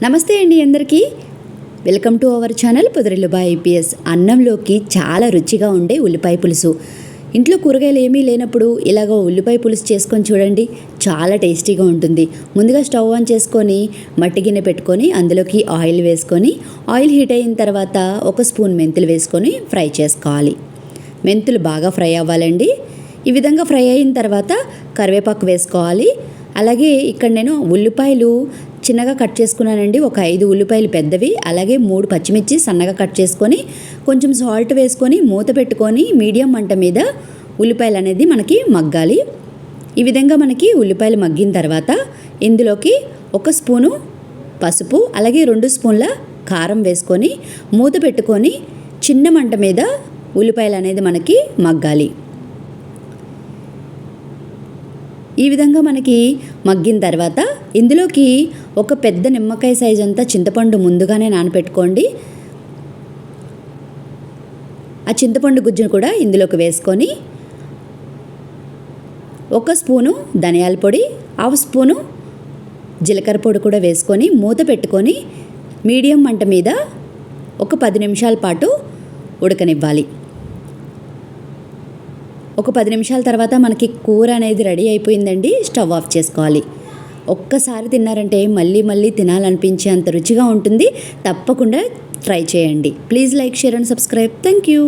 నమస్తే అండి అందరికీ. వెల్కమ్ టు అవర్ ఛానల్ పొదరిల్లుబా ఐపీఎస్. అన్నంలోకి చాలా రుచిగా ఉండే ఉల్లిపాయ పులుసు. ఇంట్లో కూరగాయలు ఏమీ లేనప్పుడు ఇలాగ ఉల్లిపాయ పులుసు చేసుకొని చూడండి, చాలా టేస్టీగా ఉంటుంది. ముందుగా స్టవ్ ఆన్ చేసుకొని మట్టి గిన్నె పెట్టుకొని అందులోకి ఆయిల్ వేసుకొని, ఆయిల్ హీట్ అయిన తర్వాత 1 స్పూన్ మెంతులు వేసుకొని ఫ్రై చేసుకోవాలి. మెంతులు బాగా ఫ్రై అవ్వాలండి. ఈ విధంగా ఫ్రై అయిన తర్వాత కరివేపాకు వేసుకోవాలి. అలాగే ఇక్కడ నేను ఉల్లిపాయలు చిన్నగా కట్ చేసుకున్నానండి. ఒక 5 ఉల్లిపాయలు పెద్దవి, అలాగే 3 పచ్చిమిర్చి సన్నగా కట్ చేసుకొని కొంచెం సాల్ట్ వేసుకొని మూత పెట్టుకొని మీడియం మంట మీద ఉల్లిపాయలు అనేది మనకి మగ్గాలి. ఈ విధంగా మనకి ఉల్లిపాయలు మగ్గిన తర్వాత ఇందులోకి 1 స్పూను పసుపు, అలాగే 2 స్పూన్ల కారం వేసుకొని మూత పెట్టుకొని చిన్న మంట మీద ఉల్లిపాయలు అనేది మనకి మగ్గాలి. ఈ విధంగా మనకి మగ్గిన తర్వాత ఇందులోకి ఒక పెద్ద నిమ్మకాయ సైజ్ అంతా చింతపండు ముందుగానే నానబెట్టుకోండి. ఆ చింతపండు గుజ్జును కూడా ఇందులోకి వేసుకొని 1 స్పూను ధనియాల పొడి, 1/2 స్పూను జీలకర్ర పొడి కూడా వేసుకొని మూత పెట్టుకొని మీడియం మంట మీద ఒక 10 నిమిషాల పాటు ఉడకనివ్వాలి. ఒక 10 నిమిషాల తర్వాత మనకి కూర అనేది రెడీ అయిపోయిందండి. స్టవ్ ఆఫ్ చేసుకోవాలి. ఒక్కసారి తిన్నారంటే మళ్ళీ మళ్ళీ తినాలనిపించే అంత రుచిగా ఉంటుంది. తప్పకుండా ట్రై చేయండి. Please like, share and subscribe. Thank you.